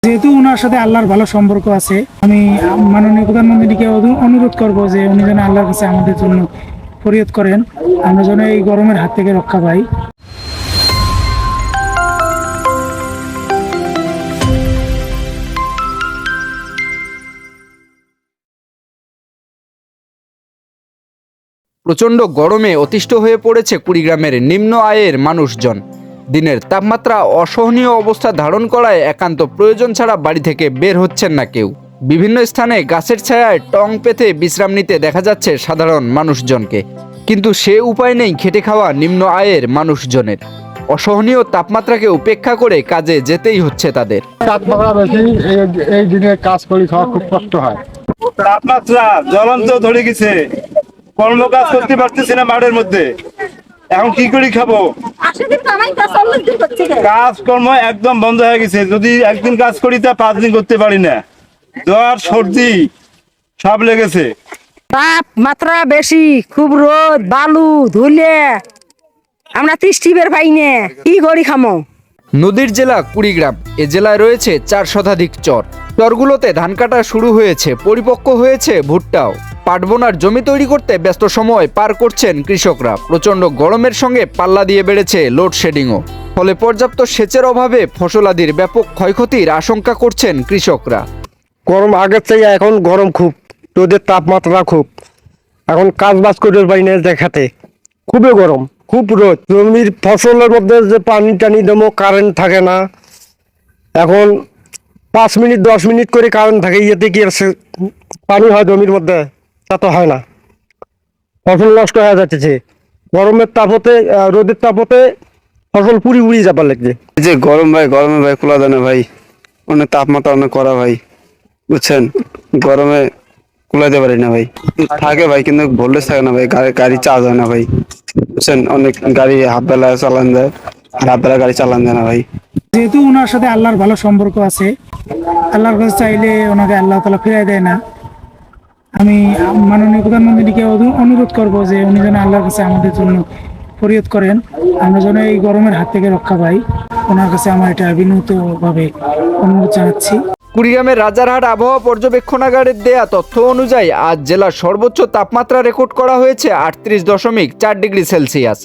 যেহেতু ওনার সাথে আল্লাহর ভালো সম্পর্ক আছে, আমি মাননীয় প্রধানমন্ত্রীকে অনুরোধ করব যে উনি যেন আল্লাহর কাছে আমাদের জন্য ফরিয়াদ করেন, আমরা যেন এই গরমের হাত থেকে রক্ষা পাই। প্রচণ্ড গরমে অতিষ্ঠ হয়ে পড়েছে কুড়িগ্রামের নিম্ন আয়ের মানুষজন। দিনের তাপমাত্রা অসহনীয় অবস্থা ধারণ করায় একান্ত প্রয়োজন ছাড়া বাড়ি থেকে বের হচ্ছেন না কেউ। বিভিন্ন স্থানে গাছের ছায়ায় টং পেতে বিশ্রাম নিতে দেখা যাচ্ছে সাধারণ মানুষজনকে, কিন্তু সে উপায় নেই খেটে খাওয়া নিম্ন আয়ের মানুষজনের। অসহনীয় তাপমাত্রাকে উপেক্ষা করে কাজে যেতেই হচ্ছে তাদের। তাপমাত্রা বেশি, এই দিনে কাজ করি খাওয়া খুব কষ্ট হয়। তাপমাত্রা জ্বলন্ত ধরে গেছে, কর্মকাজ করতে পারতেছি না মাঠের মধ্যে। এখন কি করে খাবো? কাজকর্ম একদম বন্ধ হয়ে গেছে। যদি একদিন কাজ করি তা 5 দিন করতে পারি না। জ্বর সর্দি সব লেগেছে। তাপমাত্রা বেশি, খুব রোদ, বালু, ধুলে আমরা তৃষ্টি বের পাই না, কি করি খামো। নদীর জেলা কুড়িগ্রাম, এ জেলায় রয়েছে 4 শতাধিক চর। চরগুলোতে ধান কাটা শুরু হয়েছে, পরিপক্ক হয়েছে ভুট্টাও। পাট বোনার জমি তৈরি করতে ব্যস্ত সময় পার করছেন কৃষকরা। প্রচণ্ড গরমের সঙ্গে পাল্লা দিয়ে বেড়েছে লোডশেডিংও, ফলে পর্যাপ্ত সেচের অভাবে ফসলাদির ব্যাপক ক্ষয়ক্ষতির আশঙ্কা করছেন কৃষকরা। গরম আগের থেকে এখন গরম খুব, রোদের তাপমাত্রা খুব, এখন কাজ বাজ করে পারি না দেখাতে, খুবই গরম, খুব রোদ। জমির ফসলের মধ্যে যে পানি টানি দেবো, কারেন্ট থাকে না। এখন 5 মিনিট 10 মিনিট করে কারেন্ট থাকে, ইয়েতে কি পানি হয় জমির মধ্যে? তা তো হয় না, ফসল নষ্ট হয়ে যাচ্ছে। গরমের তাপতে, রোদের তাপতে ফসল পুরি পুরি যাবার লাগছে। এই যে গরম ভাই, গরমে ভাই খোলা যায় না ভাই, অনেক তাপমাত্রা অনেক করা ভাই, বুঝছেন। গরমে কুলাইতে পারি না ভাই, থাকে ভাই কিন্তু ভোল্টেজ থাকে না ভাই, গাড়ি চার্জ হয় না ভাই, বুঝছেন। অনেক গাড়ি হাফ বেলা চালান যায় আর হাফ বেলা গাড়ি চালান যায় না ভাই। যেহেতু ওনার সাথে আল্লাহর ভালো সম্পর্ক আছে, আল্লাহর কাছে চাইলে ওনাকে আল্লাহ তাআলা ফিরাই দেয় না। আমি মাননীয় প্রধানমন্ত্রীকে অনুরোধ করব যে উনি যেন আল্লাহর কাছে আমাদের জন্য ফরিয়াদ করেন, আমরা যেন এই গরমের হাত থেকে রক্ষা পাই। ওনার কাছে আমার এটা বিনীতভাবে অনুরোধ জানাচ্ছি। কুড়িগ্রামের রাজারহাট আবহাওয়া পর্যবেক্ষণাগারের দেয়া তথ্য অনুযায়ী আজ জেলার সর্বোচ্চ তাপমাত্রা রেকর্ড করা হয়েছে 38.4 ডিগ্রি সেলসিয়াস।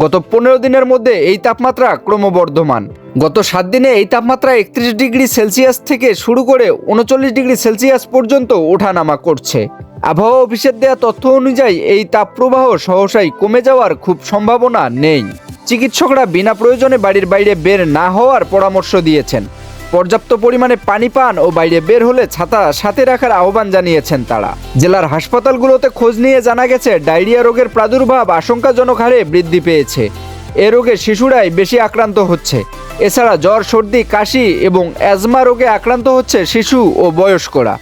গত 15 দিনের মধ্যে এই তাপমাত্রা ক্রমবর্ধমান। গত 7 দিনে এই তাপমাত্রা 31 ডিগ্রি সেলসিয়াস থেকে শুরু করে 39 ডিগ্রি সেলসিয়াস পর্যন্ত ওঠানামা করছে। আবহাওয়া অফিসের দেয়া তথ্য অনুযায়ী এই তাপপ্রবাহ সহসাই কমে যাওয়ার খুব সম্ভাবনা নেই। চিকিৎসকরা বিনা প্রয়োজনে বাড়ির বাইরে বের না হওয়ার পরামর্শ দিয়েছেন। পর্যাপ্ত পরিমাণে পানি পান ও বাইরে বের হলে ছাতা সাথে রাখার আহ্বান জানিয়েছেন তারা। জেলার হাসপাতালগুলোতে খোঁজ নিয়ে জানা গেছে ডায়রিয়া রোগের প্রাদুর্ভাব আশঙ্কাজনক হারে বৃদ্ধি পেয়েছে। এ রোগে শিশুরাই বেশি আক্রান্ত হচ্ছে। এছাড়া জ্বর, সর্দি, কাশি এবং অ্যাজমা রোগে আক্রান্ত হচ্ছে শিশু ও বয়স্করা।